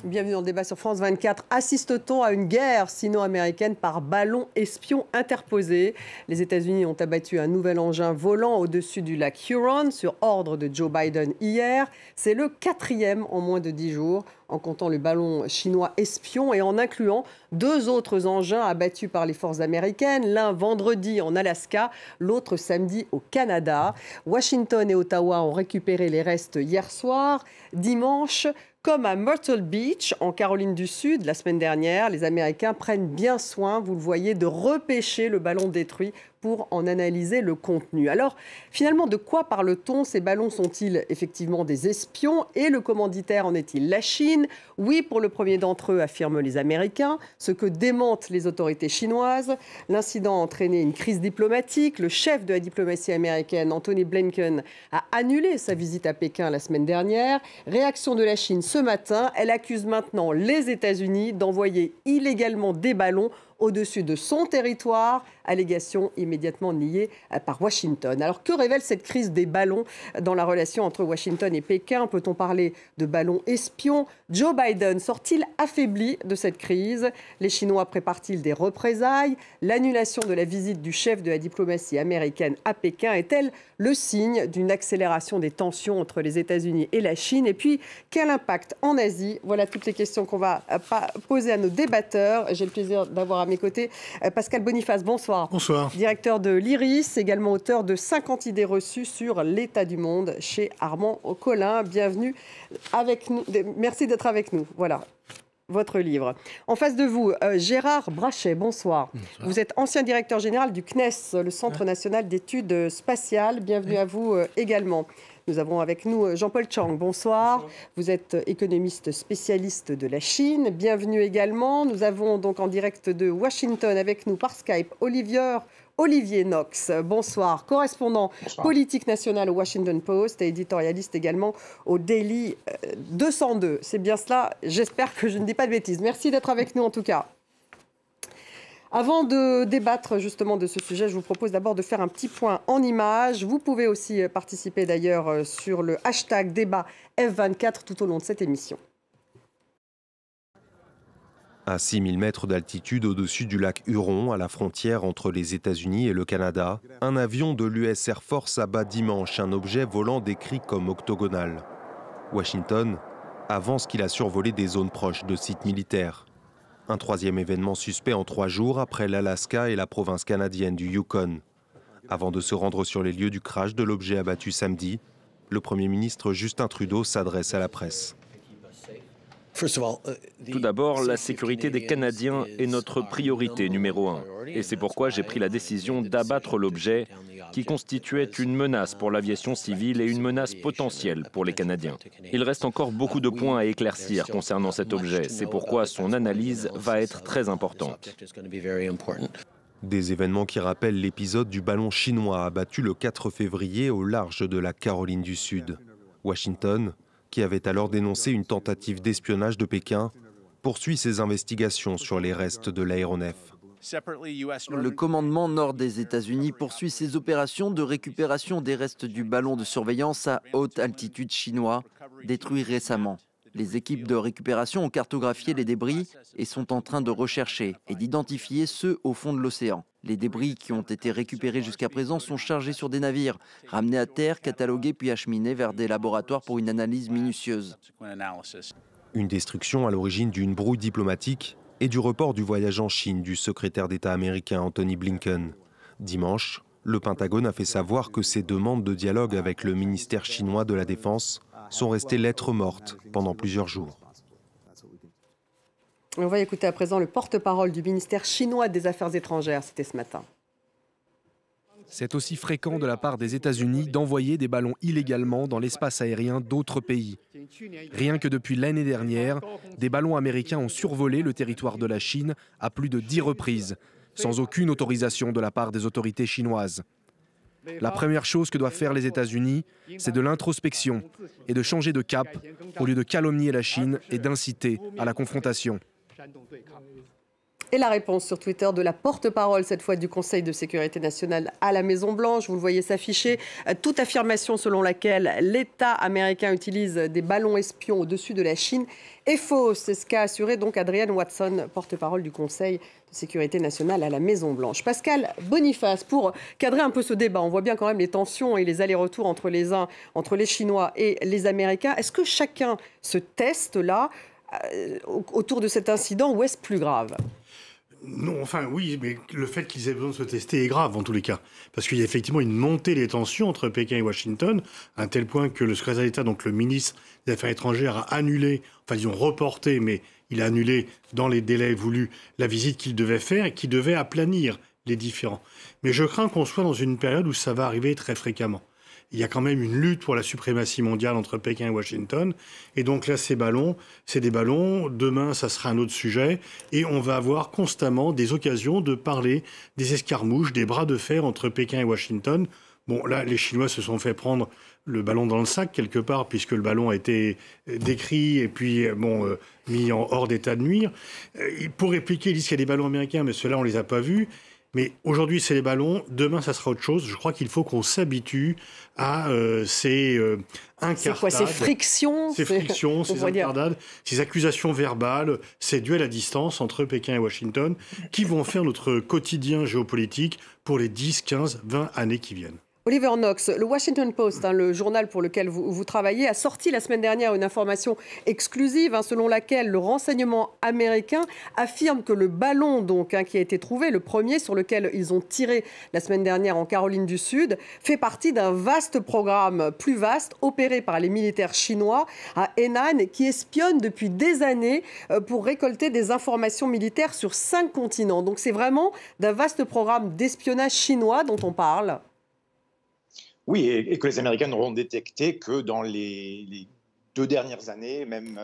Bienvenue dans le débat sur France 24. Assiste-t-on à une guerre sino-américaine par ballon espion interposé? Les États-Unis ont abattu un nouvel engin volant au-dessus du lac Huron sur ordre de Joe Biden hier. C'est le 4e en moins de 10 jours, en comptant le ballon chinois espion et en incluant 2 autres engins abattus par les forces américaines, l'un vendredi en Alaska, l'autre samedi au Canada. Washington et Ottawa ont récupéré les restes hier soir. Dimanche, comme à Myrtle Beach, en Caroline du Sud, la semaine dernière, les Américains prennent bien soin, vous le voyez, de repêcher le ballon détruit pour en analyser le contenu. Alors, finalement, de quoi parle-t-on? Ces ballons sont-ils effectivement des espions? Et le commanditaire en est-il la Chine? Oui, pour le premier d'entre eux, affirment les Américains, ce que démentent les autorités chinoises. L'incident a entraîné une crise diplomatique. Le chef de la diplomatie américaine, Antony Blinken, a annulé sa visite à Pékin la semaine dernière. Réaction de la Chine ce matin, elle accuse maintenant les États-Unis d'envoyer illégalement des ballons au-dessus de son territoire, allégation immédiatement niée par Washington. Alors que révèle cette crise des ballons dans la relation entre Washington et Pékin? Peut-on parler de ballons espions? Joe Biden sort-il affaibli de cette crise? Les Chinois préparent-ils des représailles? L'annulation de la visite du chef de la diplomatie américaine à Pékin est-elle le signe d'une accélération des tensions entre les États-Unis et la Chine? Et puis, quel impact en Asie? Voilà toutes les questions qu'on va poser à nos débatteurs. J'ai le plaisir d'avoir à mes côtés Pascal Boniface, bonsoir. Bonsoir. Directeur de l'IRIS, également auteur de 50 idées reçues sur l'état du monde chez Armand Collin. Bienvenue avec nous. Merci d'être avec nous. Voilà votre livre. En face de vous, Gérard Brachet, bonsoir. Bonsoir. Vous êtes ancien directeur général du CNES, le Centre national d'études spatiales. Bienvenue à vous également. Nous avons avec nous Jean-Paul Chang. Bonsoir. Bonsoir. Vous êtes économiste spécialiste de la Chine. Bienvenue également. Nous avons donc en direct de Washington avec nous par Skype Olivier Knox. Bonsoir. Correspondant politique nationale au Washington Post et éditorialiste également au Daily 202. C'est bien cela. J'espère que je ne dis pas de bêtises. Merci d'être avec nous en tout cas. Avant de débattre justement de ce sujet, je vous propose d'abord de faire un petit point en images. Vous pouvez aussi participer d'ailleurs sur le hashtag débat F24 tout au long de cette émission. À 6000 mètres d'altitude au-dessus du lac Huron, à la frontière entre les États-Unis et le Canada, un avion de l'US Air Force abat dimanche un objet volant décrit comme octogonal. Washington avance qu'il a survolé des zones proches de sites militaires. Un 3e événement suspect en 3 jours après l'Alaska et la province canadienne du Yukon. Avant de se rendre sur les lieux du crash de l'objet abattu samedi, le Premier ministre Justin Trudeau s'adresse à la presse. Tout d'abord, la sécurité des Canadiens est notre priorité numéro 1. Et c'est pourquoi j'ai pris la décision d'abattre l'objet qui constituait une menace pour l'aviation civile et une menace potentielle pour les Canadiens. Il reste encore beaucoup de points à éclaircir concernant cet objet. C'est pourquoi son analyse va être très importante. Des événements qui rappellent l'épisode du ballon chinois abattu le 4 février au large de la Caroline du Sud. Washington, qui avait alors dénoncé une tentative d'espionnage de Pékin, poursuit ses investigations sur les restes de l'aéronef. Le commandement nord des États-Unis poursuit ses opérations de récupération des restes du ballon de surveillance à haute altitude chinois, détruit récemment. Les équipes de récupération ont cartographié les débris et sont en train de rechercher et d'identifier ceux au fond de l'océan. Les débris qui ont été récupérés jusqu'à présent sont chargés sur des navires, ramenés à terre, catalogués puis acheminés vers des laboratoires pour une analyse minutieuse. Une destruction à l'origine d'une brouille diplomatique et du report du voyage en Chine du secrétaire d'État américain Antony Blinken. Dimanche, le Pentagone a fait savoir que ses demandes de dialogue avec le ministère chinois de la Défense sont restées lettres mortes pendant plusieurs jours. On va écouter à présent le porte-parole du ministère chinois des Affaires étrangères. C'était ce matin. C'est aussi fréquent de la part des États-Unis d'envoyer des ballons illégalement dans l'espace aérien d'autres pays. Rien que depuis l'année dernière, des ballons américains ont survolé le territoire de la Chine à plus de 10 reprises, sans aucune autorisation de la part des autorités chinoises. La première chose que doivent faire les États-Unis, c'est de l'introspection et de changer de cap au lieu de calomnier la Chine et d'inciter à la confrontation. Et la réponse sur Twitter de la porte-parole, cette fois du Conseil de sécurité nationale à la Maison-Blanche. Vous le voyez s'afficher. Toute affirmation selon laquelle l'État américain utilise des ballons espions au-dessus de la Chine est fausse. C'est ce qu'a assuré donc Adrienne Watson, porte-parole du Conseil de sécurité nationale à la Maison-Blanche. Pascal Boniface, pour cadrer un peu ce débat, on voit bien quand même les tensions et les allers-retours entre les Chinois et les Américains. Est-ce que chacun se teste là autour de cet incident ou est-ce plus grave ? Non, enfin oui, mais le fait qu'ils aient besoin de se tester est grave en tous les cas. Parce qu'il y a effectivement une montée des tensions entre Pékin et Washington, à un tel point que le secrétaire d'État, donc le ministre des Affaires étrangères, a annulé, enfin disons reporté, mais il a annulé dans les délais voulus la visite qu'il devait faire et qui devait aplanir les différends. Mais je crains qu'on soit dans une période où ça va arriver très fréquemment. Il y a quand même une lutte pour la suprématie mondiale entre Pékin et Washington. Et donc là, ces ballons, c'est des ballons. Demain, ça sera un autre sujet. Et on va avoir constamment des occasions de parler des escarmouches, des bras de fer entre Pékin et Washington. Bon, là, les Chinois se sont fait prendre le ballon dans le sac, quelque part, puisque le ballon a été décrit et puis, mis hors d'état de nuire. Pour répliquer, ils disent qu'il y a des ballons américains, mais ceux-là, on ne les a pas vus. Mais aujourd'hui, c'est les ballons. Demain, ça sera autre chose. Je crois qu'il faut qu'on s'habitue à ces incartades. C'est quoi, ces frictions ? Ces frictions, ces incartades, ces accusations verbales, ces duels à distance entre Pékin et Washington qui vont faire notre quotidien géopolitique pour les 10, 15, 20 années qui viennent. Oliver Knox, le Washington Post, le journal pour lequel vous travaillez, a sorti la semaine dernière une information exclusive selon laquelle le renseignement américain affirme que le ballon qui a été trouvé, le premier sur lequel ils ont tiré la semaine dernière en Caroline du Sud, fait partie d'un vaste programme plus vaste opéré par les militaires chinois à Henan qui espionne depuis des années pour récolter des informations militaires sur 5 continents. Donc c'est vraiment d'un vaste programme d'espionnage chinois dont on parle. Oui, et que les Américains n'auront détecté que dans les 2 dernières années, même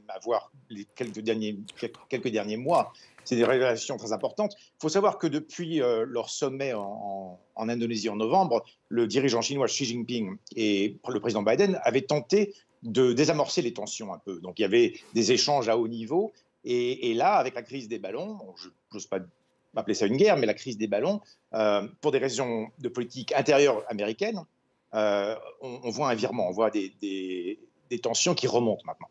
avoir les quelques derniers mois. C'est des révélations très importantes. Il faut savoir que depuis leur sommet en Indonésie en novembre, le dirigeant chinois Xi Jinping et le président Biden avaient tenté de désamorcer les tensions un peu. Donc il y avait des échanges à haut niveau. Et là, avec la crise des ballons, je n'ose pas appeler ça une guerre, mais la crise des ballons, pour des raisons de politique intérieure américaine, on voit un virement, on voit des tensions qui remontent maintenant.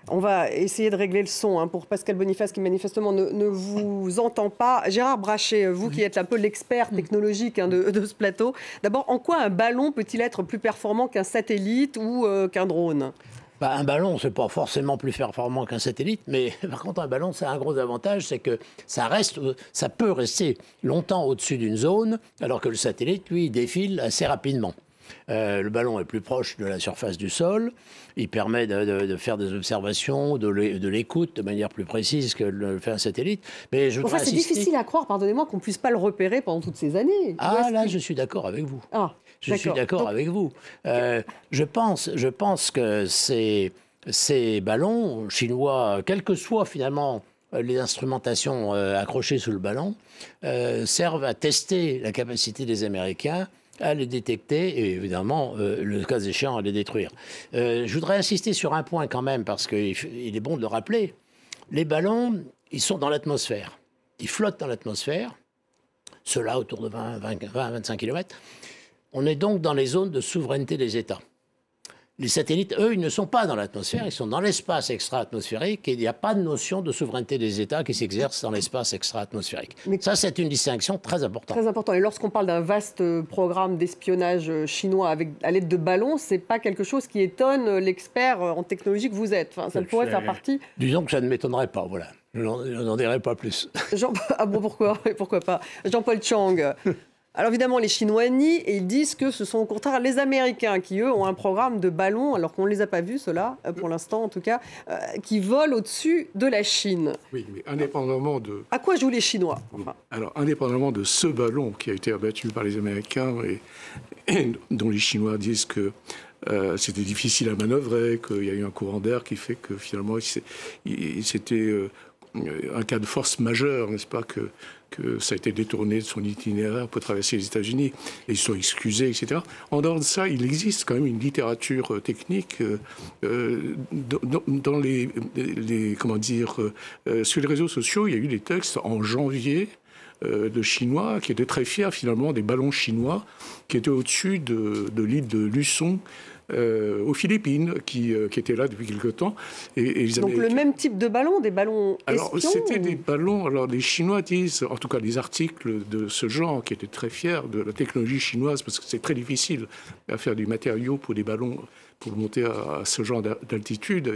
On va essayer de régler le son pour Pascal Boniface qui manifestement ne vous entend pas. Gérard Brachet, vous qui êtes un peu l'expert technologique de ce plateau, d'abord, en quoi un ballon peut-il être plus performant qu'un satellite ou qu'un drone ? Un ballon, c'est pas forcément plus performant qu'un satellite, mais par contre, un ballon, ça a un gros avantage, c'est que ça peut rester longtemps au-dessus d'une zone, alors que le satellite, lui, il défile assez rapidement. Le ballon est plus proche de la surface du sol, il permet de faire des observations, de l'écoute de manière plus précise que le fait un satellite. Mais c'est difficile à croire, pardonnez-moi, qu'on ne puisse pas le repérer pendant toutes ces années. Je suis d'accord avec vous. Je suis d'accord Donc... avec vous. Je pense que ces ballons chinois, quelles que soient finalement les instrumentations accrochées sous le ballon, servent à tester la capacité des Américains à les détecter et évidemment, le cas échéant, à les détruire. Je voudrais insister sur un point quand même, parce qu'il est bon de le rappeler. Les ballons, ils sont dans l'atmosphère. Ils flottent dans l'atmosphère, ceux-là autour de 20-25 km. On est donc dans les zones de souveraineté des États. Les satellites, eux, ils ne sont pas dans l'atmosphère, ils sont dans l'espace extra-atmosphérique et il n'y a pas de notion de souveraineté des États qui s'exerce dans l'espace extra-atmosphérique. Mais ça, c'est une distinction très importante. Très important. Et lorsqu'on parle d'un vaste programme d'espionnage chinois à l'aide de ballons, ce n'est pas quelque chose qui étonne l'expert en technologie que vous êtes. Ça pourrait faire partie... Disons que ça ne m'étonnerait pas, voilà. Je n'en dirai pas plus. Pourquoi pas Jean-Paul Chang. Alors évidemment, les Chinois nient et ils disent que ce sont au contraire les Américains qui, eux, ont un programme de ballons, alors qu'on ne les a pas vus, ceux-là, pour l'instant en tout cas, qui volent au-dessus de la Chine. Oui, mais indépendamment de... À quoi jouent les Chinois Alors, indépendamment de ce ballon qui a été abattu par les Américains et dont les Chinois disent que c'était difficile à manœuvrer, qu'il y a eu un courant d'air qui fait que finalement, il s'était un cas de force majeure, n'est-ce pas, que ça a été détourné de son itinéraire pour traverser les États-Unis, et ils sont excusés, etc. En dehors de ça, il existe quand même une littérature technique dans comment dire, sur les réseaux sociaux. Il y a eu des textes en janvier de Chinois qui étaient très fiers finalement des ballons chinois qui étaient au-dessus de l'île de Luçon, aux Philippines, qui étaient là depuis quelque temps. Et donc le même type de ballon, des ballons espions? Alors c'était des ballons, alors les Chinois disent, en tout cas des articles de ce genre, qui étaient très fiers de la technologie chinoise, parce que c'est très difficile à faire du matériau pour des ballons, pour monter à ce genre d'altitude,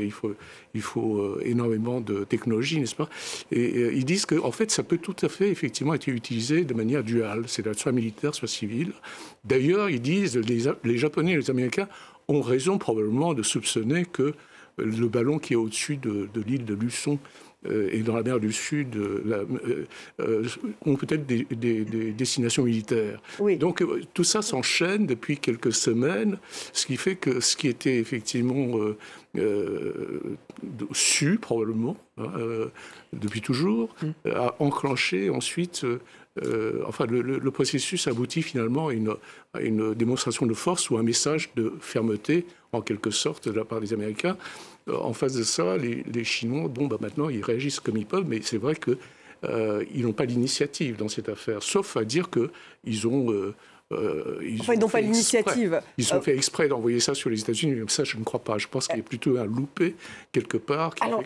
il faut énormément de technologie, n'est-ce pas? Et ils disent que en fait, ça peut tout à fait effectivement être utilisé de manière duale, c'est-à-dire soit militaire, soit civile. D'ailleurs, ils disent, les Japonais et les Américains ont raison probablement de soupçonner que le ballon qui est au-dessus de l'île de Luçon et dans la mer du Sud ont peut-être des destinations militaires. Oui. Donc tout ça s'enchaîne depuis quelques semaines, ce qui fait que ce qui était effectivement su probablement depuis toujours a enclenché ensuite... enfin, le processus aboutit finalement à une démonstration de force ou un message de fermeté, en quelque sorte, de la part des Américains. En face de ça, les Chinois, maintenant, ils réagissent comme ils peuvent, mais c'est vrai qu'ils n'ont pas l'initiative dans cette affaire, sauf à dire qu'ils ont... ils n'ont pas l'initiative. Ils ont fait exprès d'envoyer ça sur les États-Unis, mais ça, je ne crois pas. Je pense qu'il y a plutôt un loupé quelque part. Alors,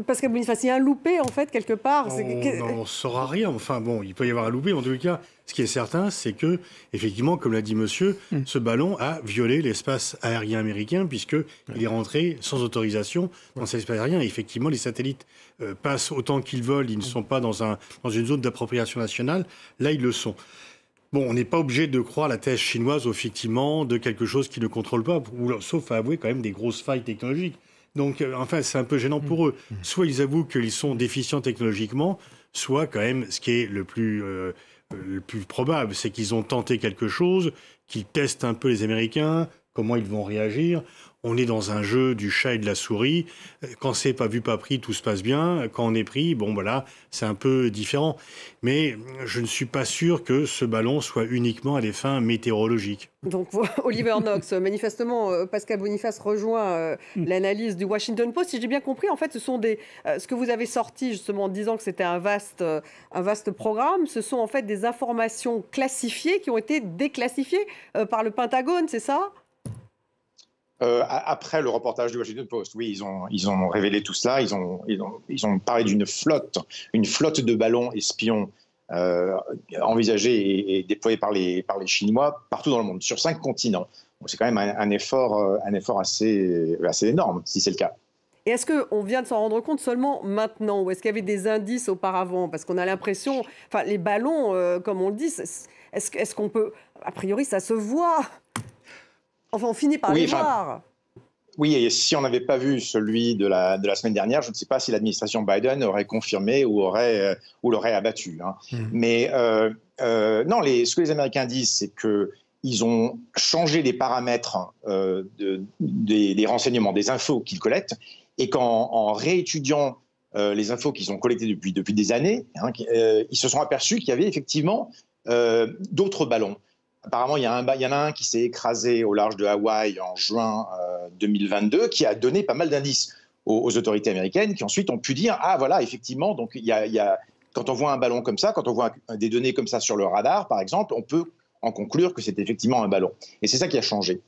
Pascal Boniface, il y a un loupé, en fait, quelque part. On ne saura rien. Enfin, bon, il peut y avoir un loupé. En tout cas, ce qui est certain, c'est que, effectivement, comme l'a dit monsieur, ce ballon a violé l'espace aérien américain, puisqu'il est rentré sans autorisation dans cet espace aérien. Et effectivement, les satellites passent autant qu'ils veulent. Ils ne sont pas dans une zone d'appropriation nationale. Là, ils le sont. Bon, on n'est pas obligé de croire la thèse chinoise, effectivement, de quelque chose qu'ils ne contrôlent pas, sauf à avouer quand même des grosses failles technologiques. Donc, enfin, c'est un peu gênant pour eux. Soit ils avouent qu'ils sont déficients technologiquement, soit quand même, ce qui est le plus probable, c'est qu'ils ont tenté quelque chose, qu'ils testent un peu les Américains, comment ils vont réagir. On est dans un jeu du chat et de la souris. Quand c'est pas vu, pas pris, tout se passe bien. Quand on est pris, c'est un peu différent. Mais je ne suis pas sûr que ce ballon soit uniquement à des fins météorologiques. Donc, Oliver Knox, manifestement, Pascal Boniface rejoint l'analyse du Washington Post. Si j'ai bien compris, en fait, ce sont ce que vous avez sorti justement en disant que c'était un vaste programme. Ce sont en fait des informations classifiées qui ont été déclassifiées par le Pentagone, c'est ça ? Après le reportage du Washington Post, oui, ils ont révélé tout cela. Ils ont parlé d'une flotte de ballons espions envisagés et déployés par les Chinois partout dans le monde, sur 5 continents. Donc c'est quand même un effort assez énorme, si c'est le cas. Et est-ce qu'on vient de s'en rendre compte seulement maintenant, ou est-ce qu'il y avait des indices auparavant? Parce qu'on a l'impression, enfin les ballons, comme on le dit, est-ce qu'on peut, a priori ça se voit. Enfin, on finit par les voir. Oui, et si on n'avait pas vu celui de la semaine dernière, je ne sais pas si l'administration Biden aurait confirmé ou l'aurait abattu. Hein. Mais non, ce que les Américains disent, c'est qu'ils ont changé les paramètres des renseignements, des infos qu'ils collectent, et qu'en réétudiant les infos qu'ils ont collectées depuis des années, ils se sont aperçus qu'il y avait effectivement d'autres ballons. Apparemment, il y en a un qui s'est écrasé au large de Hawaï en juin 2022, qui a donné pas mal d'indices aux autorités américaines, qui ensuite ont pu dire « Ah voilà, effectivement, donc quand on voit un ballon comme ça, quand on voit des données comme ça sur le radar, par exemple, on peut en conclure que c'est effectivement un ballon. » Et c'est ça qui a changé.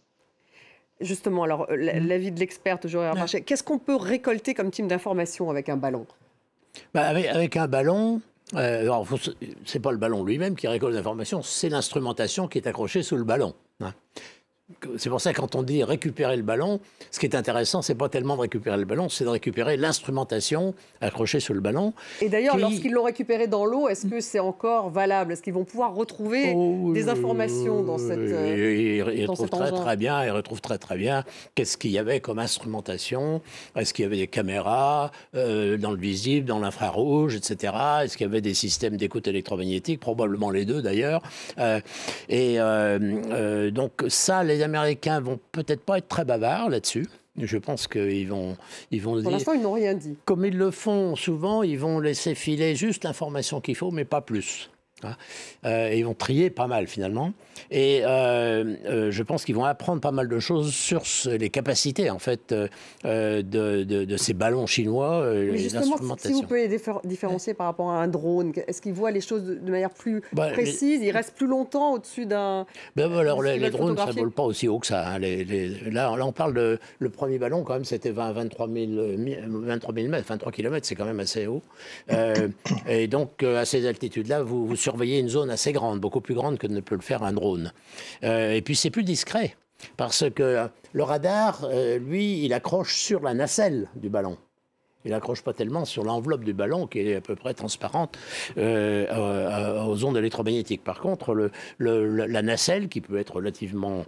Justement, alors, l'avis de l'experte, Joël Marchais, qu'est-ce qu'on peut récolter comme type d'information avec un ballon? Avec un ballon... c'est pas le ballon lui-même qui récolte l'information, c'est l'instrumentation qui est accrochée sous le ballon. C'est pour ça que quand on dit récupérer le ballon, ce qui est intéressant, c'est pas tellement de récupérer le ballon, c'est de récupérer l'instrumentation accrochée sur le ballon. Et d'ailleurs, lorsqu'ils l'ont récupéré dans l'eau, est-ce que c'est encore valable? Est-ce qu'ils vont pouvoir retrouver des informations dans cette Ils retrouvent très bien. Ils retrouvent très bien qu'est-ce qu'il y avait comme instrumentation. Est-ce qu'il y avait des caméras dans le visible, dans l'infrarouge, etc. Est-ce qu'il y avait des systèmes d'écoute électromagnétique? Probablement les deux d'ailleurs. Donc ça, les Américains vont peut-être pas être très bavards là-dessus. Je pense qu'ils vont Pour dire... l'instant, ils n'ont rien dit. Comme ils le font souvent, ils vont laisser filer juste l'information qu'il faut, mais pas plus. Ils vont trier pas mal finalement, et je pense qu'ils vont apprendre pas mal de choses sur les capacités en fait de ces ballons chinois. Mais justement, si vous pouvez les différencier par rapport à un drone, est-ce qu'ils voient les choses de manière plus précise? Ils restent plus longtemps au-dessus d'un... Alors les drones, ça ne vole pas aussi haut que ça. Hein. Là, on parle le premier ballon quand même, c'était 23 000 mètres, 23 km, c'est quand même assez haut. Et donc à ces altitudes-là, vous surveiller une zone assez grande, beaucoup plus grande que ne peut le faire un drone. Et puis c'est plus discret, parce que le radar, lui, il accroche sur la nacelle du ballon. Il n'accroche pas tellement sur l'enveloppe du ballon, qui est à peu près transparente aux ondes électromagnétiques. Par contre, la nacelle, qui peut être relativement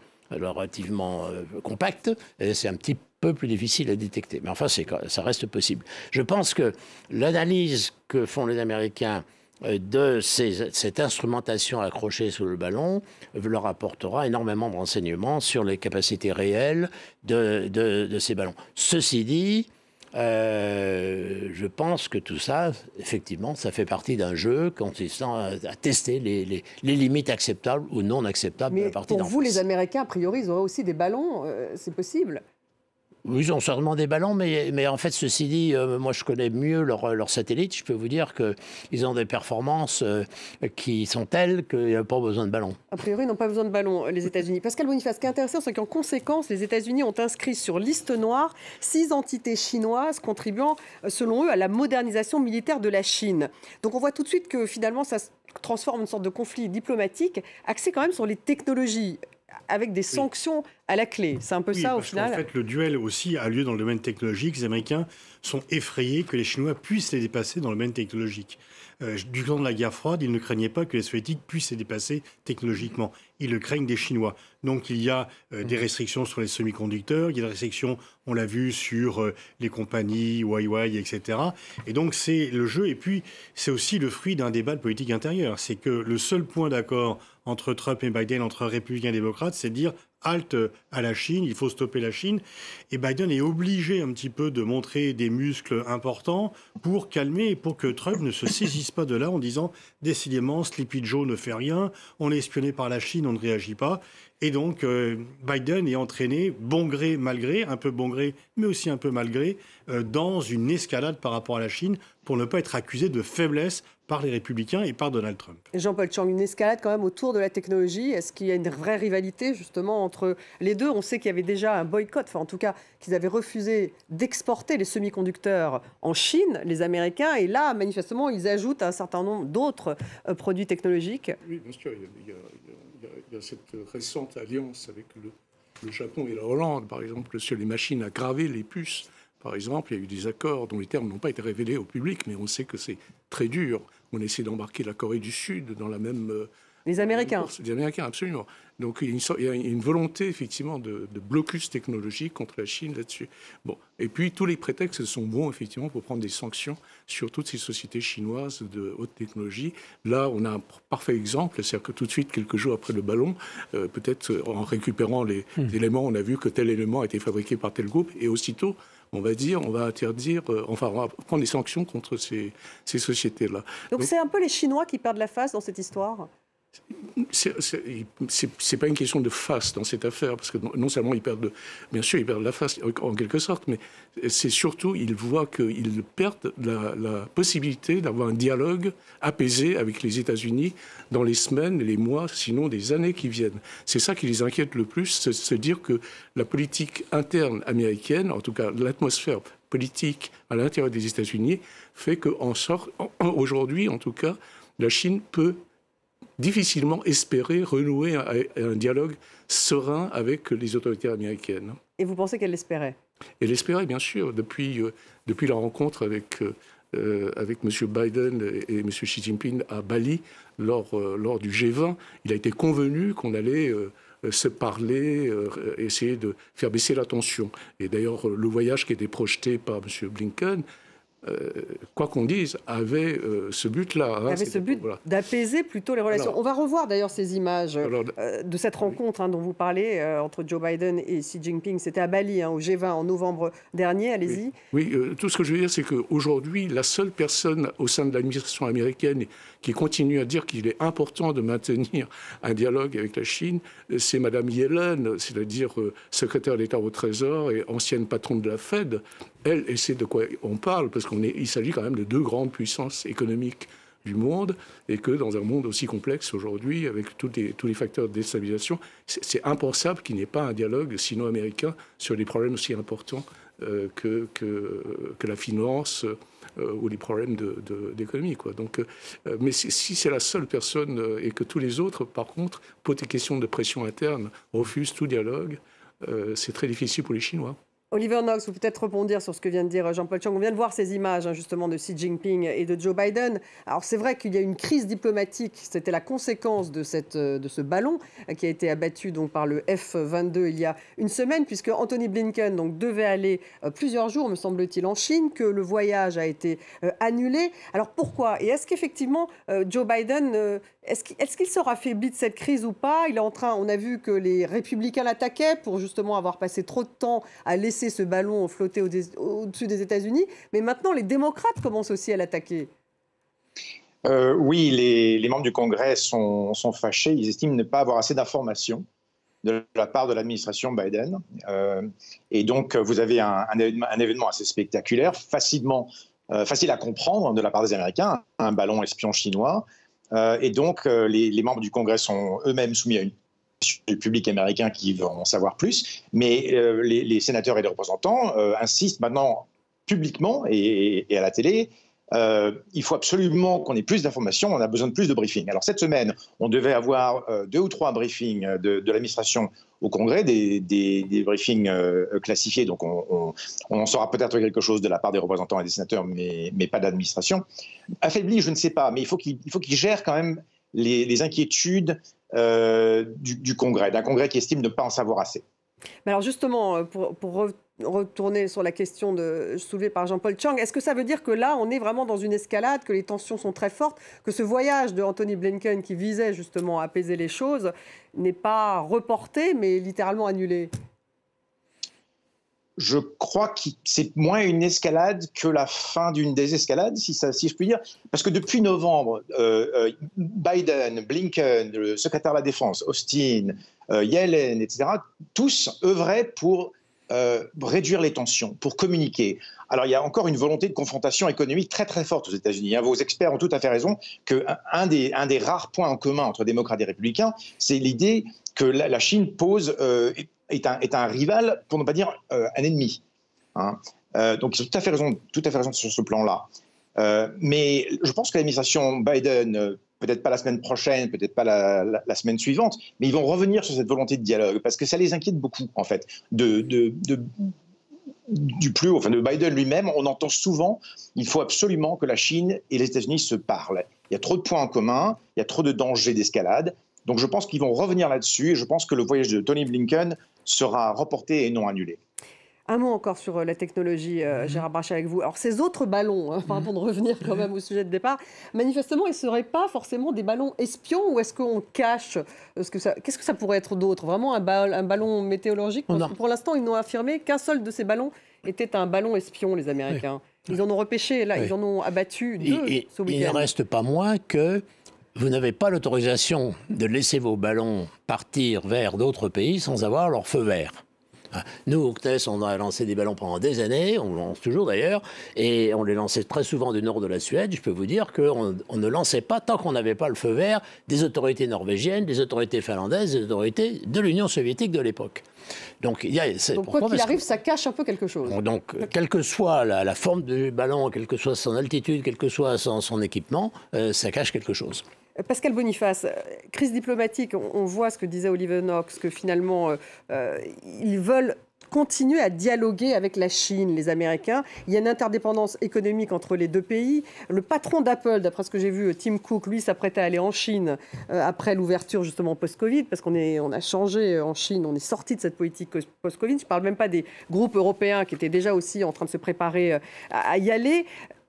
compacte, c'est un petit peu plus difficile à détecter. Mais enfin, ça reste possible. Je pense que l'analyse que font les Américains de cette instrumentation accrochée sous le ballon leur apportera énormément de renseignements sur les capacités réelles de ces ballons. Ceci dit, je pense que tout ça, effectivement, ça fait partie d'un jeu consistant à tester les limites acceptables ou non acceptables de la partie d'en face. Pour vous, les Américains, a priori, ils auraient aussi des ballons, c'est possible? Oui, ils ont sûrement des ballons, mais en fait, ceci dit, moi je connais mieux leurs satellites. Je peux vous dire qu'ils ont des performances qui sont telles qu'il n'y a pas besoin de ballons. A priori, ils n'ont pas besoin de ballons, les États-Unis. Pascal Boniface, ce qui est intéressant, c'est qu'en conséquence, les États-Unis ont inscrit sur liste noire 6 entités chinoises contribuant, selon eux, à la modernisation militaire de la Chine. Donc on voit tout de suite que finalement, ça se transforme en une sorte de conflit diplomatique axé quand même sur les technologies, avec des sanctions à la clé. C'est un peu ça au final. En fait, le duel aussi a lieu dans le domaine technologique. Les Américains sont effrayés que les Chinois puissent les dépasser dans le domaine technologique. Du temps de la guerre froide, ils ne craignaient pas que les Soviétiques puissent les dépasser technologiquement. Ils le craignent des Chinois. Donc il y a des restrictions sur les semi-conducteurs, il y a des restrictions, on l'a vu, sur les compagnies, Huawei, etc. Et donc c'est le jeu. Et puis c'est aussi le fruit d'un débat de politique intérieure. C'est que le seul point d'accord entre Trump et Biden, entre républicains et démocrates, c'est de dire halte à la Chine, il faut stopper la Chine. Et Biden est obligé un petit peu de montrer des muscles importants pour calmer et pour que Trump ne se saisisse pas de là en disant décidément Sleepy Joe ne fait rien, on est espionné par la Chine, on ne réagit pas. Et donc Biden est entraîné, bon gré, mal gré, un peu bon gré, mais aussi un peu mal gré, dans une escalade par rapport à la Chine pour ne pas être accusé de faiblesse par les Républicains et par Donald Trump. Jean-Paul Chang, une escalade quand même autour de la technologie. Est-ce qu'il y a une vraie rivalité justement entre les deux? On sait qu'il y avait déjà un boycott, enfin en tout cas qu'ils avaient refusé d'exporter les semi-conducteurs en Chine, les Américains, et là manifestement ils ajoutent un certain nombre d'autres produits technologiques. Oui, bien sûr, il y a cette récente alliance avec le Japon et la Hollande, par exemple, sur les machines à graver les puces. Par exemple, il y a eu des accords dont les termes n'ont pas été révélés au public, mais on sait que c'est très dur. On essaie d'embarquer la Corée du Sud dans la même... Les Américains. Les Américains, absolument. Donc il y a une volonté, effectivement, de blocus technologique contre la Chine là-dessus. Bon. Et puis tous les prétextes sont bons, effectivement, pour prendre des sanctions sur toutes ces sociétés chinoises de haute technologie. Là, on a un parfait exemple, c'est-à-dire que tout de suite, quelques jours après le ballon, peut-être en récupérant les éléments, on a vu que tel élément a été fabriqué par tel groupe, et aussitôt, on va interdire, on va prendre des sanctions contre ces sociétés-là. Donc c'est un peu les Chinois qui perdent la face dans cette histoire? C'est pas une question de face dans cette affaire, parce que non seulement bien sûr ils perdent la face en quelque sorte, mais c'est surtout ils voient qu'ils perdent la possibilité d'avoir un dialogue apaisé avec les États-Unis dans les semaines, les mois, sinon des années qui viennent. C'est ça qui les inquiète le plus, c'est se dire que la politique interne américaine, en tout cas l'atmosphère politique à l'intérieur des États-Unis, fait qu'aujourd'hui, en tout cas, la Chine peut difficilement espérer renouer un dialogue serein avec les autorités américaines. Et vous pensez qu'elle l'espérait? Elle l'espérait, bien sûr, depuis la rencontre avec M. Biden et M. Xi Jinping à Bali lors du G20. Il a été convenu qu'on allait se parler, essayer de faire baisser la tension. Et d'ailleurs, le voyage qui était projeté par M. Blinken quoi qu'on dise, avait ce but-là. Avait ce but d'apaiser plutôt les relations. Alors, on va revoir d'ailleurs ces images de cette rencontre dont vous parlez entre Joe Biden et Xi Jinping. C'était à Bali, au G20, en novembre dernier. Allez-y. Oui, tout ce que je veux dire, c'est qu'aujourd'hui, la seule personne au sein de l'administration américaine qui continue à dire qu'il est important de maintenir un dialogue avec la Chine, c'est Mme Yellen, c'est-à-dire secrétaire d'État au Trésor et ancienne patronne de la Fed. Elle, et c'est de quoi on parle, parce qu'il s'agit quand même de deux grandes puissances économiques du monde, et que dans un monde aussi complexe aujourd'hui, avec tous les facteurs de déstabilisation, c'est impensable qu'il n'y ait pas un dialogue sino-américain sur des problèmes aussi importants que la finance ou les problèmes d'économie. Donc, mais si c'est la seule personne et que tous les autres, par contre, pour des questions de pression interne, refusent tout dialogue, c'est très difficile pour les Chinois. Oliver Knox, vous peut-être rebondir sur ce que vient de dire Jean-Paul Chang. On vient de voir ces images justement de Xi Jinping et de Joe Biden. Alors c'est vrai qu'il y a une crise diplomatique, c'était la conséquence de ce ballon qui a été abattu donc, par le F-22 il y a une semaine, puisque Anthony Blinken donc, devait aller plusieurs jours, me semble-t-il, en Chine, que le voyage a été annulé. Alors pourquoi? Et est-ce qu'effectivement Joe Biden, est-ce qu'il sera affaibli de cette crise ou pas? Il est en train, on a vu que les républicains l'attaquaient pour justement avoir passé trop de temps à laisser ce ballon flotter au-dessus des États-Unis, mais maintenant les démocrates commencent aussi à l'attaquer. Oui, les membres du Congrès sont fâchés. Ils estiment ne pas avoir assez d'informations de la part de l'administration Biden. Et donc, vous avez un événement assez spectaculaire, facile à comprendre de la part des Américains, un ballon espion chinois. Et donc, les membres du Congrès sont eux-mêmes soumis à une du public américain qui veut en savoir plus, mais les sénateurs et les représentants insistent maintenant publiquement et à la télé. Il faut absolument qu'on ait plus d'informations, on a besoin de plus de briefings. Alors cette semaine, on devait avoir 2 ou 3 briefings de l'administration au Congrès, des briefings classifiés, donc on en saura peut-être quelque chose de la part des représentants et des sénateurs, mais pas d'administration. Affaibli, je ne sais pas, mais il faut qu'il gère quand même les inquiétudes du Congrès, d'un Congrès qui estime ne pas en savoir assez. Mais alors justement, pour retourner sur la question soulevée par Jean-Paul Chang, est-ce que ça veut dire que là, on est vraiment dans une escalade, que les tensions sont très fortes, que ce voyage de Anthony Blinken qui visait justement à apaiser les choses n'est pas reporté, mais littéralement annulé? Je crois que c'est moins une escalade que la fin d'une désescalade, si je puis dire. Parce que depuis novembre, Biden, Blinken, le secrétaire de la Défense, Austin, Yellen, etc., tous œuvraient pour réduire les tensions, pour communiquer. Alors, il y a encore une volonté de confrontation économique très, très forte aux États-Unis. Vos experts ont tout à fait raison qu'un des rares points en commun entre démocrates et républicains, c'est l'idée que la Chine est un rival, pour ne pas dire un ennemi. Donc, ils ont tout à fait raison sur ce plan-là. Mais je pense que l'administration Biden, peut-être pas la semaine prochaine, peut-être pas la semaine suivante, mais ils vont revenir sur cette volonté de dialogue, parce que ça les inquiète beaucoup, en fait. Du plus haut, enfin de Biden lui-même, on entend souvent il faut absolument que la Chine et les États-Unis se parlent. Il y a trop de points en commun, il y a trop de dangers d'escalade. Donc je pense qu'ils vont revenir là-dessus et je pense que le voyage de Tony Blinken sera reporté et non annulé. Un mot encore sur la technologie, Gérard Brachet, avec vous. Alors, ces autres ballons, pardon de revenir quand même au sujet de départ, manifestement, ils ne seraient pas forcément des ballons espions ou est-ce qu'on cache qu'est-ce que ça pourrait être d'autre? Vraiment un ballon météorologique? Parce que pour l'instant, ils n'ont affirmé qu'un seul de ces ballons était un ballon espion, les Américains. Ils en ont repêché, là, ils en ont abattu 2 ce week-end. Il ne reste pas moins que vous n'avez pas l'autorisation de laisser vos ballons partir vers d'autres pays sans avoir leur feu vert. Nous, au CNES, on a lancé des ballons pendant des années, on lance toujours d'ailleurs, et on les lançait très souvent du nord de la Suède. Je peux vous dire qu'on ne lançait pas, tant qu'on n'avait pas le feu vert, des autorités norvégiennes, des autorités finlandaises, des autorités de l'Union soviétique de l'époque. Donc, quoi qu'il arrive, ça cache un peu quelque chose. Donc, quelle que soit la forme du ballon, quelle que soit son altitude, quel que soit son équipement, ça cache quelque chose. Pascal Boniface, crise diplomatique, on voit ce que disait Oliver Knox, que finalement, ils veulent continuer à dialoguer avec la Chine, les Américains. Il y a une interdépendance économique entre les deux pays. Le patron d'Apple, d'après ce que j'ai vu, Tim Cook, lui, s'apprêtait à aller en Chine après l'ouverture justement post-Covid, parce qu'on a changé en Chine, on est sorti de cette politique post-Covid. Je ne parle même pas des groupes européens qui étaient déjà aussi en train de se préparer à y aller.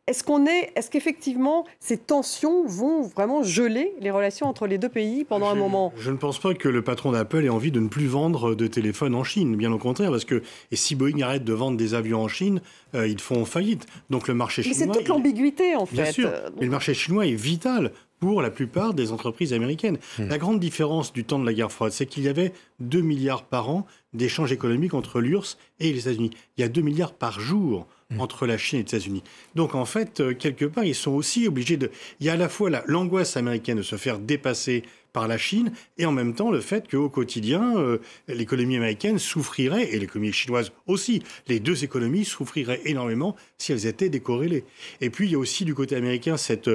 Est-ce qu'effectivement ces tensions vont vraiment geler les relations entre les deux pays pendant un moment? Je ne pense pas que le patron d'Apple ait envie de ne plus vendre de téléphones en Chine, bien au contraire, parce que si Boeing arrête de vendre des avions en Chine, ils font faillite. Donc le marché chinois... Mais c'est toute l'ambiguïté en fait. Bien sûr, mais le marché chinois est vital pour la plupart des entreprises américaines. La grande différence du temps de la guerre froide, c'est qu'il y avait 2 milliards par an d'échanges économiques entre l'URSS et les États-Unis. Il y a 2 milliards par jour entre la Chine et les États-Unis. Donc en fait, quelque part, ils sont aussi obligés de... Il y a à la fois l'angoisse américaine de se faire dépasser par la Chine et en même temps le fait qu'au quotidien, l'économie américaine souffrirait, et l'économie chinoise aussi, les deux économies souffriraient énormément si elles étaient décorrélées. Et puis il y a aussi du côté américain cette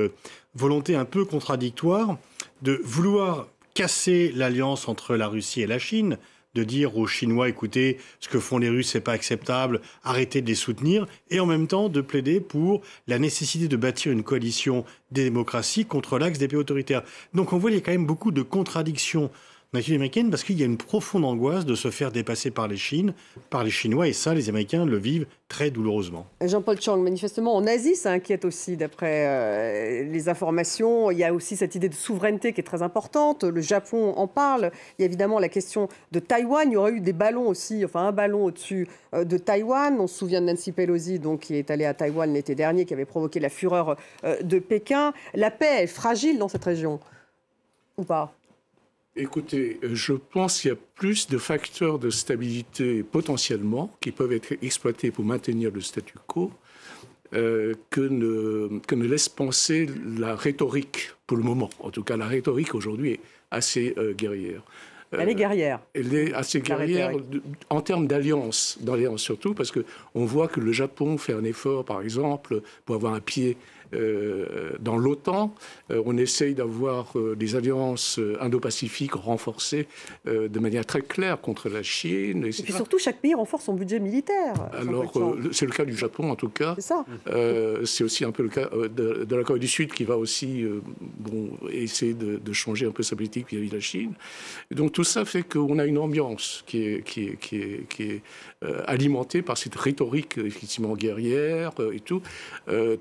volonté un peu contradictoire de vouloir casser l'alliance entre la Russie et la Chine, de dire aux Chinois, écoutez, ce que font les Russes, c'est pas acceptable, arrêtez de les soutenir, et en même temps de plaider pour la nécessité de bâtir une coalition des démocraties contre l'axe des pays autoritaires. Donc on voit qu'il y a quand même beaucoup de contradictions dans l'activité américaine parce qu'il y a une profonde angoisse de se faire dépasser par les Chinois, et ça, les Américains le vivent très douloureusement. Jean-Paul Chang, manifestement en Asie, ça inquiète aussi d'après les informations. Il y a aussi cette idée de souveraineté qui est très importante. Le Japon en parle. Il y a évidemment la question de Taïwan. Il y aurait eu des ballons aussi, enfin un ballon au-dessus de Taïwan. On se souvient de Nancy Pelosi, donc, qui est allée à Taïwan l'été dernier, qui avait provoqué la fureur de Pékin. La paix est fragile dans cette région, ou pas ? Écoutez, je pense qu'il y a plus de facteurs de stabilité potentiellement qui peuvent être exploités pour maintenir le statu quo que ne laisse penser la rhétorique pour le moment. En tout cas, la rhétorique aujourd'hui est assez guerrière. Elle est guerrière. Elle est assez guerrière en termes d'alliance surtout, parce qu'on voit que le Japon fait un effort, par exemple, pour avoir un pied dans l'OTAN. On essaye d'avoir des alliances indo-pacifiques renforcées de manière très claire contre la Chine. Et puis surtout, chaque pays renforce son budget militaire. Alors, c'est le cas du Japon, en tout cas. C'est ça. C'est aussi un peu le cas de la Corée du Sud, qui va aussi essayer de changer un peu sa politique vis-à-vis de la Chine. Et donc, tout ça fait qu'on a une ambiance qui est alimentée par cette rhétorique, effectivement, guerrière et tout.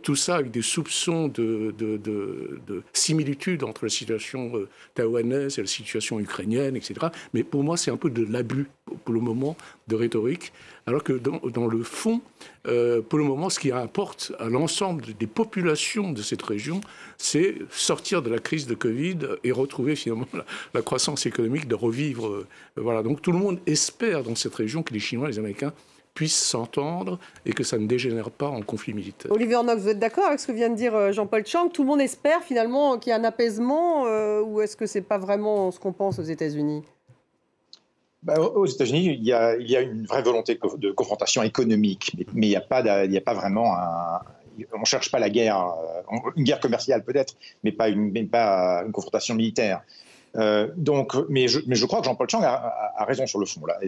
Tout ça avec des soupçons de similitude entre la situation taïwanaise et la situation ukrainienne, etc. Mais pour moi, c'est un peu de l'abus, pour le moment, de rhétorique. Alors que dans le fond, pour le moment, ce qui importe à l'ensemble des populations de cette région, c'est sortir de la crise de Covid et retrouver finalement la croissance économique, de revivre. Voilà. Donc tout le monde espère dans cette région que les Chinois et les Américains puissent s'entendre et que ça ne dégénère pas en conflit militaire. Olivier Ornock, vous êtes d'accord avec ce que vient de dire Jean-Paul Chang? Tout le monde espère finalement qu'il y a un apaisement ou est-ce que ce n'est pas vraiment ce qu'on pense aux États-Unis? Aux États-Unis, il y a une vraie volonté de confrontation économique, mais il n'y a pas vraiment on ne cherche pas la guerre, une guerre commerciale peut-être, mais pas une confrontation militaire. Mais je crois que Jean-Paul Chang a raison sur le fond. Là.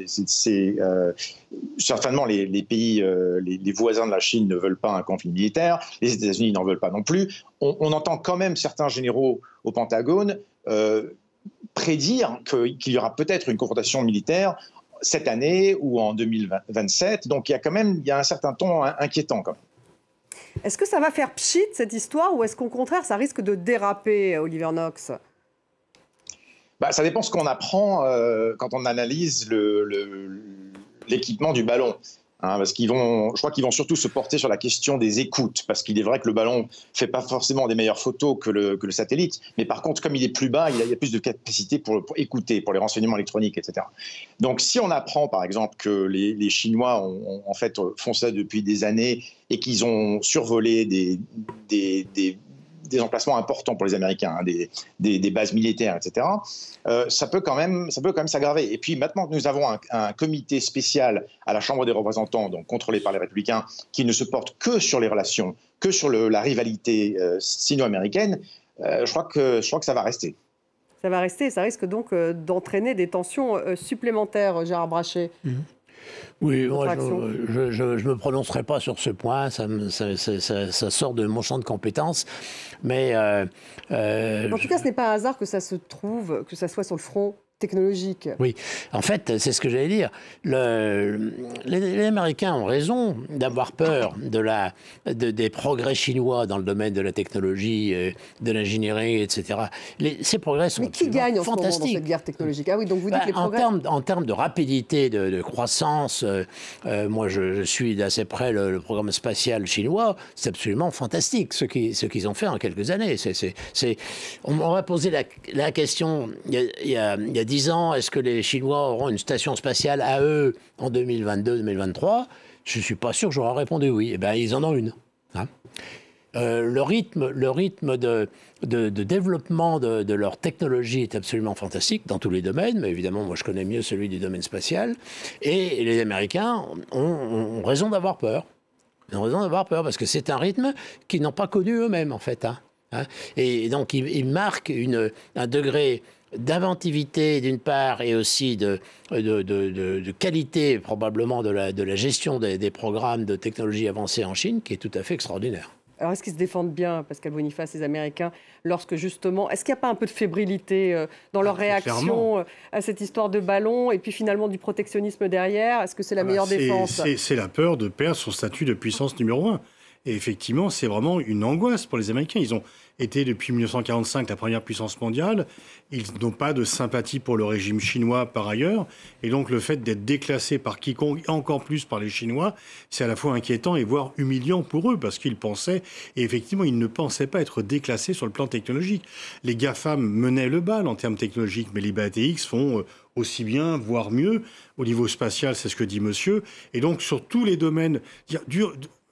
Certainement, les pays, les voisins de la Chine ne veulent pas un conflit militaire. Les États-Unis n'en veulent pas non plus. On entend quand même certains généraux au Pentagone prédire qu'il y aura peut-être une confrontation militaire cette année ou en 2027. Donc il y a un certain ton inquiétant quand même. Est-ce que ça va faire pchit cette histoire ou est-ce qu'au contraire ça risque de déraper, Olivier Knox? Ça dépend ce qu'on apprend quand on analyse l'équipement du ballon. Parce je crois qu'ils vont surtout se porter sur la question des écoutes, parce qu'il est vrai que le ballon ne fait pas forcément des meilleures photos que le satellite, mais par contre, comme il est plus bas, il y a plus de capacité pour écouter, pour les renseignements électroniques, etc. Donc si on apprend, par exemple, que les Chinois font ça depuis des années et qu'ils ont survolé des emplacements importants pour les Américains, des bases militaires, etc., ça peut quand même s'aggraver. Et puis maintenant que nous avons un comité spécial à la Chambre des représentants, donc contrôlé par les républicains, qui ne se porte que sur les relations, que sur la rivalité sino-américaine, je crois que ça va rester. Ça va rester, ça risque donc d'entraîner des tensions supplémentaires, Gérard Brachet. Oui, moi, je ne me prononcerai pas sur ce point, ça sort de mon champ de compétences, mais... en tout cas, ce n'est pas un hasard que ça se trouve, que ça soit sur le front technologique. Oui, en fait, c'est ce que j'allais dire. Les Américains ont raison d'avoir peur des progrès chinois dans le domaine de la technologie, de l'ingénierie, etc. Ces progrès sont fantastiques. Mais qui gagne en ce moment dans cette guerre technologique? Ah oui, donc vous dites les progrès... En termes de rapidité de croissance, moi je suis d'assez près le programme spatial chinois, c'est absolument fantastique ce qu'ils ont fait en quelques années. On m'a posé la question il y a 10 ans, est-ce que les Chinois auront une station spatiale à eux en 2022-2023 ? Je ne suis pas sûr que j'aurais répondu oui. Eh bien, ils en ont une. Hein. Le rythme de développement de leur technologie est absolument fantastique dans tous les domaines, mais évidemment, moi, je connais mieux celui du domaine spatial. Et les Américains ont raison d'avoir peur. Ils ont raison d'avoir peur, parce que c'est un rythme qu'ils n'ont pas connu eux-mêmes, en fait. Hein. Et donc, ils marquent un degré d'inventivité d'une part et aussi de qualité probablement de la gestion des programmes de technologie avancée en Chine qui est tout à fait extraordinaire. Alors, est-ce qu'ils se défendent bien, Pascal Boniface, les Américains, lorsque justement... Est-ce qu'il n'y a pas un peu de fébrilité dans leur réaction à cette histoire de ballon et puis finalement du protectionnisme derrière? Est-ce que c'est la meilleure défense? C'est la peur de perdre son statut de puissance numéro 1. Et effectivement, c'est vraiment une angoisse pour les Américains. Ils ont été depuis 1945 la première puissance mondiale. Ils n'ont pas de sympathie pour le régime chinois par ailleurs. Et donc le fait d'être déclassé par quiconque, et encore plus par les Chinois, c'est à la fois inquiétant et voire humiliant pour eux, parce qu'ils pensaient, et effectivement, ils ne pensaient pas être déclassés sur le plan technologique. Les GAFAM menaient le bal en termes technologiques, mais les BATX font aussi bien, voire mieux. Au niveau spatial, c'est ce que dit monsieur. Et donc sur tous les domaines...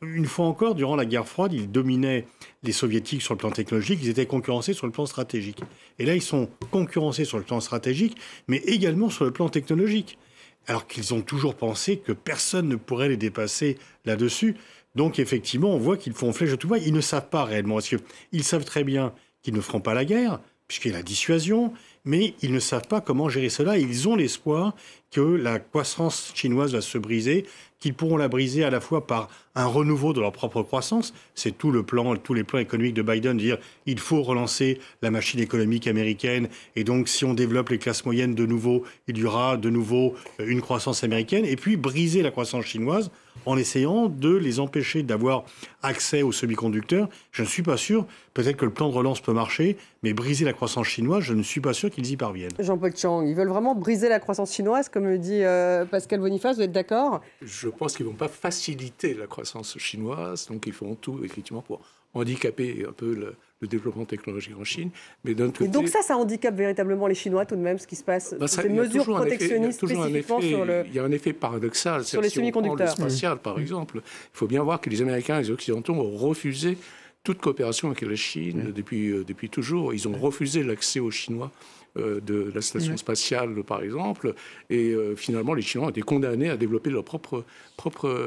Une fois encore, durant la guerre froide, ils dominaient les soviétiques sur le plan technologique, ils étaient concurrencés sur le plan stratégique. Et là, ils sont concurrencés sur le plan stratégique, mais également sur le plan technologique. Alors qu'ils ont toujours pensé que personne ne pourrait les dépasser là-dessus. Donc effectivement, on voit qu'ils font flèche de tout va. Ils ne savent pas réellement, parce qu'ils savent très bien qu'ils ne feront pas la guerre, puisqu'il y a la dissuasion, mais ils ne savent pas comment gérer cela. Ils ont l'espoir que la croissance chinoise va se briser, qu'ils pourront la briser à la fois par un renouveau de leur propre croissance. C'est tous les plans économiques de Biden, de dire il faut relancer la machine économique américaine. Et donc, si on développe les classes moyennes de nouveau, il y aura de nouveau une croissance américaine. Et puis, briser la croissance chinoise en essayant de les empêcher d'avoir accès aux semi-conducteurs. Je ne suis pas sûr. Peut-être que le plan de relance peut marcher, mais briser la croissance chinoise, je ne suis pas sûr qu'ils y parviennent. Jean-Paul Chang, ils veulent vraiment briser la croissance chinoise, comme le dit Pascal Boniface, vous êtes d'accord? Je pense qu'ils ne vont pas faciliter la croissance chinoise, donc ils feront tout, effectivement, pour handicaper un peu le développement technologique en Chine. Mais d'un côté... Et donc ça handicape véritablement les Chinois, tout de même, ce qui se passe, ces mesures protectionnistes spécifiquement sur le... Il y a un effet paradoxal. Sur les semi-conducteurs. Si on prend le spatial, par exemple, il faut bien voir que les Américains et les Occidentaux ont refusé toute coopération avec la Chine depuis toujours. Ils ont refusé l'accès aux Chinois de la station spatiale, par exemple. Et finalement, les Chinois ont été condamnés à développer leur propre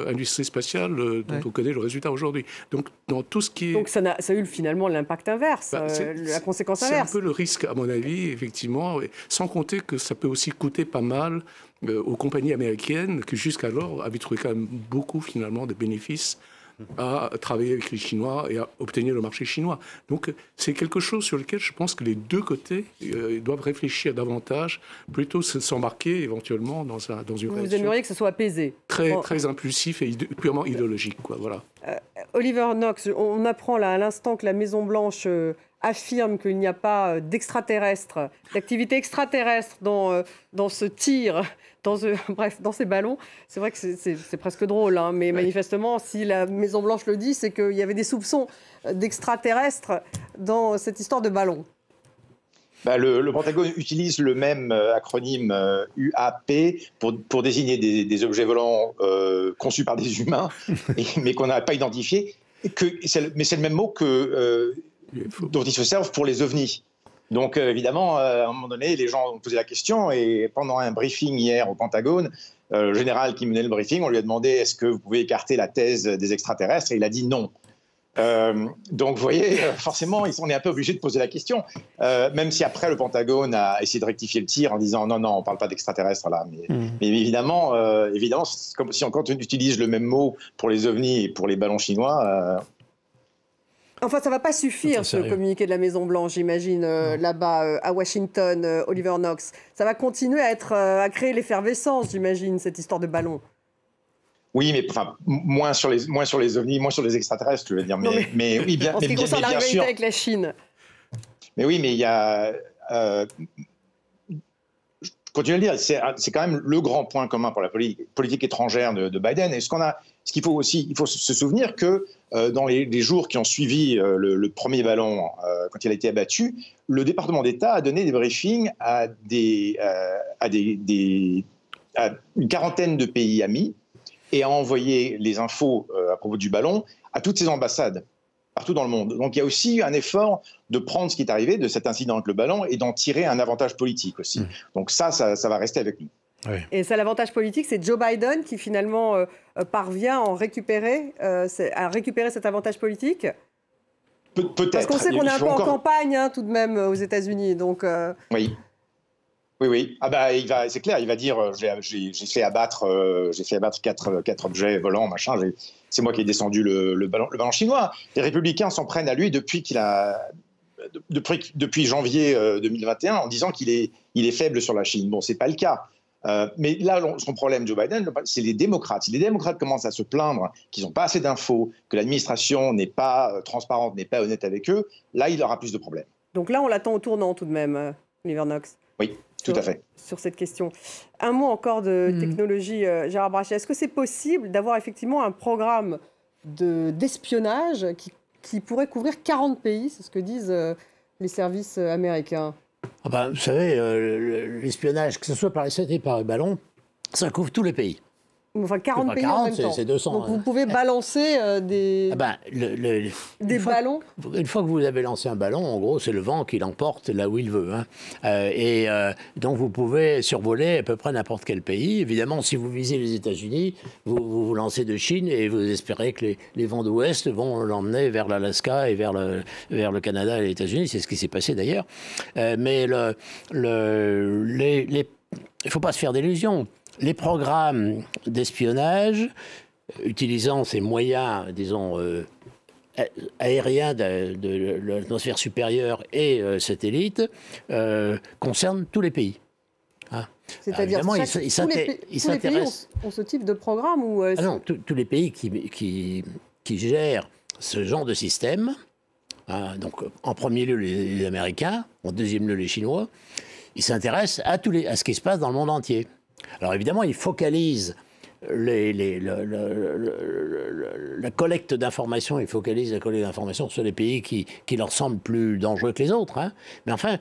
industrie spatiale dont on connaît le résultat aujourd'hui. Donc, dans tout ce qui est... Donc, ça a eu finalement l'impact inverse, la conséquence inverse. C'est un peu le risque, à mon avis, effectivement. Sans compter que ça peut aussi coûter pas mal aux compagnies américaines qui, jusqu'alors, avaient trouvé quand même beaucoup, finalement, de bénéfices à travailler avec les Chinois et à obtenir le marché chinois. Donc c'est quelque chose sur lequel je pense que les deux côtés doivent réfléchir davantage, plutôt s'embarquer éventuellement dans une réaction. Vous aimeriez que ce soit apaisé? Très impulsif et purement idéologique, quoi, voilà. Oliver Knox, on apprend là à l'instant que la Maison-Blanche affirme qu'il n'y a pas d'extraterrestres, d'activité extraterrestre dans ce tir, dans ces ballons. C'est vrai que c'est presque drôle, hein, mais manifestement, si la Maison-Blanche le dit, c'est qu'il y avait des soupçons d'extraterrestres dans cette histoire de ballon. Le Pentagone utilise le même acronyme UAP pour désigner des objets volants conçus par des humains, mais qu'on n'a pas identifiés. Mais c'est le même mot dont ils se servent pour les ovnis. Donc évidemment, à un moment donné, les gens ont posé la question et pendant un briefing hier au Pentagone, le général qui menait le briefing, on lui a demandé est-ce que vous pouvez écarter la thèse des extraterrestres et il a dit non. Donc vous voyez, forcément, on est un peu obligé de poser la question, même si après le Pentagone a essayé de rectifier le tir en disant non, on ne parle pas d'extraterrestres là. Mais évidemment, c'est comme si quand on utilise le même mot pour les ovnis et pour les ballons chinois... Enfin, ça ne va pas suffire, ce communiqué de la Maison-Blanche, j'imagine, là-bas, à Washington, Oliver Knox. Ça va continuer à créer l'effervescence, j'imagine, cette histoire de ballon. Oui, mais enfin, moins sur les ovnis, moins sur les extraterrestres, je veux dire. Mais oui, bien, en ce qui concerne la rivalité avec la Chine. Mais oui, mais il y a... je continue à le dire, c'est quand même le grand point commun pour la politique étrangère de Biden. Et il faut se souvenir que dans les jours qui ont suivi le premier ballon, quand il a été abattu, le département d'État a donné des briefings à une quarantaine de pays amis et a envoyé les infos à propos du ballon à toutes ses ambassades partout dans le monde. Donc il y a aussi eu un effort de prendre ce qui est arrivé de cet incident avec le ballon et d'en tirer un avantage politique aussi. Donc ça va rester avec nous. Oui. Et ça, l'avantage politique, c'est Joe Biden qui finalement parvient à récupérer cet avantage politique. Peut-être. Parce qu'on sait qu'on est un peu en campagne tout de même aux États-Unis. Donc oui. Oui. Ah bah, c'est clair, il va dire j'ai fait abattre 4 objets volants, machin. C'est moi qui ai descendu le ballon chinois. Les républicains s'en prennent à lui depuis janvier 2021 en disant qu'il est faible sur la Chine. Bon, c'est pas le cas. Mais là, son problème, Joe Biden, c'est les démocrates. Si les démocrates commencent à se plaindre qu'ils n'ont pas assez d'infos, que l'administration n'est pas transparente, n'est pas honnête avec eux, là, il aura plus de problèmes. Donc là, on l'attend au tournant tout de même, Oliver Knox. Oui, tout à fait. Sur cette question. Un mot encore de technologie, Gérard Brachet. Est-ce que c'est possible d'avoir effectivement un programme d'espionnage qui pourrait couvrir 40 pays? C'est ce que disent les services américains. Vous savez, l'espionnage, que ce soit par les satellites par les ballons, ça couvre tous les pays. Enfin, 40 pays en même temps. C'est 200. Donc vous pouvez balancer des ballons. Une fois que vous avez lancé un ballon, en gros, c'est le vent qui l'emporte là où il veut. Donc vous pouvez survoler à peu près n'importe quel pays. Évidemment, si vous visez les États-Unis, vous lancez de Chine et vous espérez que les vents d'ouest vont l'emmener vers l'Alaska et vers le Canada et les États-Unis. C'est ce qui s'est passé d'ailleurs. Mais il ne faut pas se faire d'illusions. Les programmes d'espionnage, utilisant ces moyens, disons, aériens de l'atmosphère supérieure et satellites, concernent tous les pays. C'est-à-dire tous les pays ont ce type de programme ou non, tous les pays qui gèrent ce genre de système, donc en premier lieu les Américains, en deuxième lieu les Chinois, ils s'intéressent à ce qui se passe dans le monde entier. Alors évidemment, ils focalisent la collecte d'informations, sur les pays qui leur semblent plus dangereux que les autres. Mais enfin,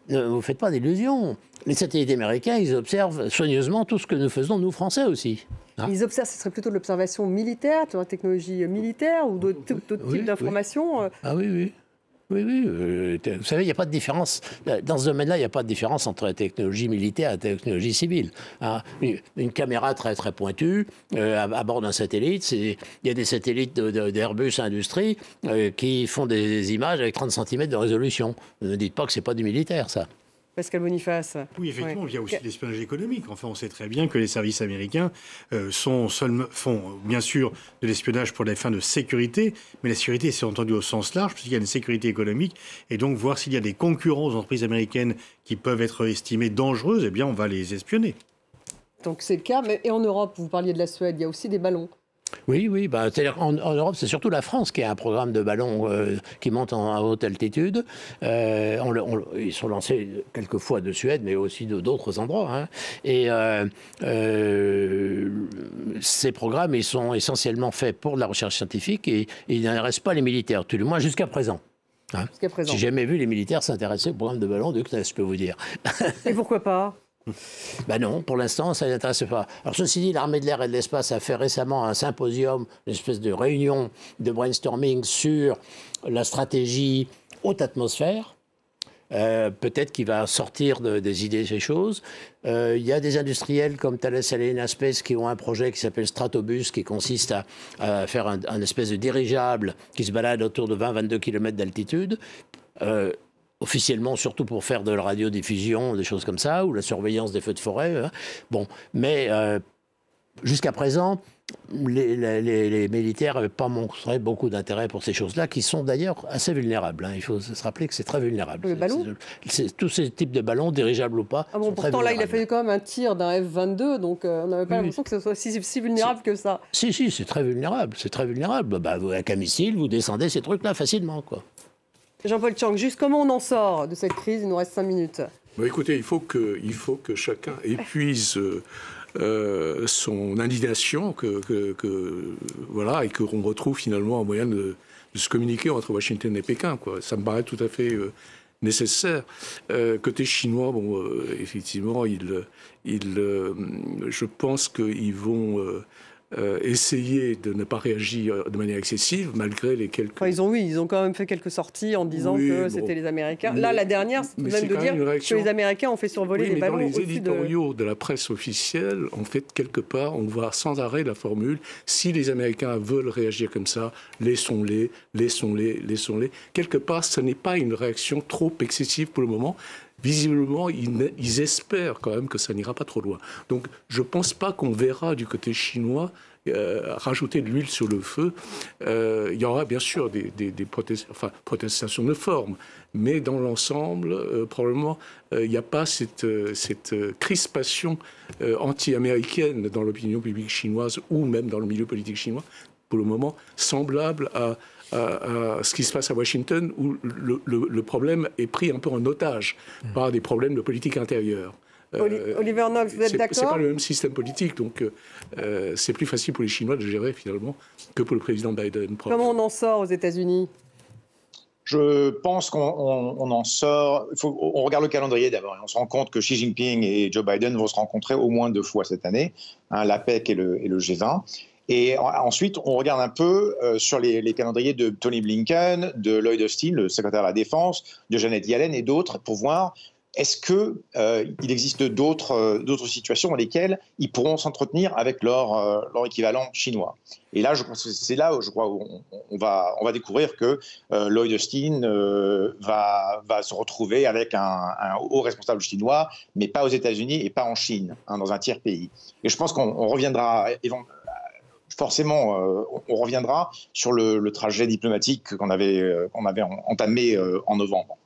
ne vous faites pas d'illusions. Les satellites américains, ils observent soigneusement tout ce que nous faisons, nous Français aussi. Ils observent, ce serait plutôt de l'observation militaire, de la technologie militaire ou d'autres types d'informations. Ah oui. Oui. Vous savez, il n'y a pas de différence. Dans ce domaine-là, il n'y a pas de différence entre la technologie militaire et la technologie civile. Une caméra très, très pointue à bord d'un satellite, il y a des satellites d'Airbus Industrie qui font des images avec 30 cm de résolution. Ne dites pas que ce n'est pas du militaire, ça. Pascal Boniface. Oui, effectivement, il y a aussi l'espionnage économique. Enfin, on sait très bien que les services américains font bien sûr de l'espionnage pour des fins de sécurité, mais la sécurité, c'est entendu au sens large, puisqu'il y a une sécurité économique, et donc voir s'il y a des concurrents aux entreprises américaines qui peuvent être estimées dangereuses, eh bien, on va les espionner. Donc c'est le cas, et en Europe, vous parliez de la Suède, il y a aussi des ballons. Oui. C'est-à-dire en Europe, c'est surtout la France qui a un programme de ballons qui monte à haute altitude. Ils sont lancés quelquefois de Suède, mais aussi d'autres endroits. Et ces programmes, ils sont essentiellement faits pour de la recherche scientifique et ils n'intéressent pas les militaires, tout du moins jusqu'à présent. Jusqu'à présent. J'ai jamais vu les militaires s'intéresser au programme de ballons de CNES, je peux vous dire. Et pourquoi pas ? Non, pour l'instant, ça ne l'intéresse pas. Alors, ceci dit, l'armée de l'air et de l'espace a fait récemment un symposium, une espèce de réunion de brainstorming sur la stratégie haute atmosphère. Peut-être qu'il va sortir des idées, ces choses. Il y a des industriels comme Thales Alenia Space qui ont un projet qui s'appelle Stratobus, qui consiste à faire un espèce de dirigeable qui se balade autour de 20-22 km d'altitude. Officiellement, surtout pour faire de la radiodiffusion, des choses comme ça, ou la surveillance des feux de forêt. Mais jusqu'à présent, les militaires n'avaient pas montré beaucoup d'intérêt pour ces choses-là, qui sont d'ailleurs assez vulnérables. Hein. Il faut se rappeler que c'est très vulnérable. Le ballon tous ces types de ballons, dirigeables ou pas, sont pourtant, là, il a fallu quand même un tir d'un F-22, donc on n'avait pas l'impression que ce soit si vulnérable que ça. Si, c'est très vulnérable. C'est très vulnérable. Avec un missile, vous descendez ces trucs-là facilement, quoi. Jean-Paul Chang, juste comment on en sort de cette crise? Il nous reste 5 minutes. Bon, écoutez, il faut que chacun épuise son indignation, voilà, et qu'on retrouve finalement un moyen de se communiquer entre Washington et Pékin, quoi. Ça me paraît tout à fait nécessaire. Côté chinois, bon, effectivement, je pense qu'ils vont essayer de ne pas réagir de manière excessive, malgré les quelques... Enfin, ils ont quand même fait quelques sorties en disant que c'était les Américains. Là, la dernière, c'est même de dire que les Américains ont fait survoler les ballons au-dessus de... Dans les éditoriaux de la presse officielle, en fait, quelque part, on voit sans arrêt la formule « si les Américains veulent réagir comme ça, laissons-les, laissons-les, laissons-les ». Quelque part, ce n'est pas une réaction trop excessive pour le moment. Visiblement, ils espèrent quand même que ça n'ira pas trop loin. Donc, je ne pense pas qu'on verra du côté chinois rajouter de l'huile sur le feu. Il y aura bien sûr des protestations de forme, mais dans l'ensemble, probablement, il n'y a pas cette crispation anti-américaine dans l'opinion publique chinoise ou même dans le milieu politique chinois, pour le moment, semblable à ce qui se passe à Washington, où le problème est pris un peu en otage par des problèmes de politique intérieure. Oliver Knox, vous êtes d'accord? C'est pas le même système politique, donc c'est plus facile pour les Chinois de gérer finalement que pour le président Biden. Comment on en sort aux États-Unis? Je pense qu'on en sort. On regarde le calendrier d'abord et on se rend compte que Xi Jinping et Joe Biden vont se rencontrer au moins 2 fois cette année, l'APEC et le G20. Et ensuite, on regarde un peu sur les calendriers de Tony Blinken, de Lloyd Austin, le secrétaire à la Défense, de Janet Yellen et d'autres, pour voir est-ce qu'il existe d'autres situations dans lesquelles ils pourront s'entretenir avec leur équivalent chinois. Et là, je pense que c'est là où je crois où on va découvrir que Lloyd Austin va se retrouver avec un haut responsable chinois, mais pas aux États-Unis et pas en Chine, dans un tiers pays. Et je pense qu'on reviendra forcément, on reviendra sur le trajet diplomatique qu'on avait entamé en novembre.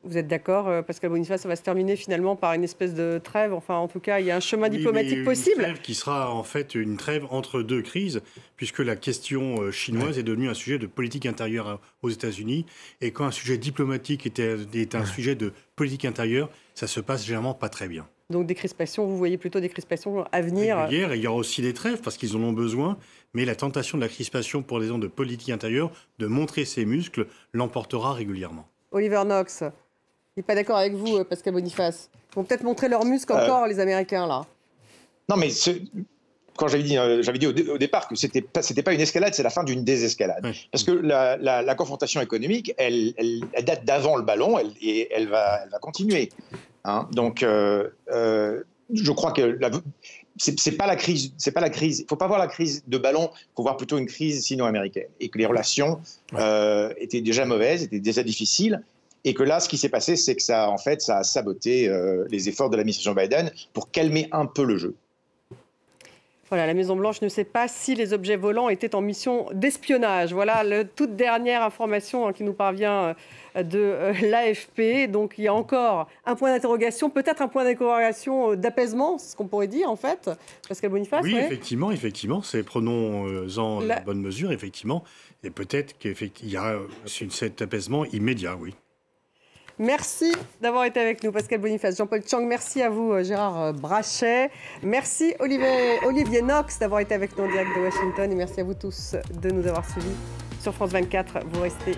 Vous êtes d'accord, Pascal Boniface, ça va se terminer finalement par une espèce de trêve. Enfin, en tout cas, il y a un chemin diplomatique possible. Une trêve qui sera en fait une trêve entre 2 crises, puisque la question chinoise est devenue un sujet de politique intérieure aux États-Unis. Et quand un sujet diplomatique est un sujet de politique intérieure, ça se passe généralement pas très bien. Donc des crispations, vous voyez plutôt des crispations à venir. Hier, il y aura aussi des trêves parce qu'ils en ont besoin, mais la tentation de la crispation pour les gens de politique intérieure, de montrer ses muscles, l'emportera régulièrement. Oliver Knox, il n'est pas d'accord avec vous, Pascal Boniface. Ils vont peut-être montrer leurs muscles encore, les Américains, là. Non, mais quand j'avais dit au départ que c'était pas une escalade, c'est la fin d'une désescalade. Oui. Parce que la confrontation économique, elle date d'avant le ballon et elle va continuer. Donc, je crois que c'est pas la crise. Il faut pas voir la crise de ballon. Il faut voir plutôt une crise sino-américaine et que les relations étaient déjà mauvaises, étaient déjà difficiles. Et que là, ce qui s'est passé, c'est que ça a saboté les efforts de l'administration Biden pour calmer un peu le jeu. Voilà, la Maison-Blanche ne sait pas si les objets volants étaient en mission d'espionnage. Voilà la toute dernière information qui nous parvient de l'AFP. Donc, il y a encore un point d'interrogation, peut-être un point d'interrogation d'apaisement, c'est ce qu'on pourrait dire, en fait. Pascal Boniface, oui, effectivement. Prenons-en la bonne mesure, effectivement. Et peut-être qu'il y a cet apaisement immédiat, oui. Merci d'avoir été avec nous, Pascal Boniface, Jean-Paul Chang. Merci à vous, Gérard Brachet. Merci, Olivier Knox, d'avoir été avec nous en direct de Washington. Et merci à vous tous de nous avoir suivis sur France 24. Vous restez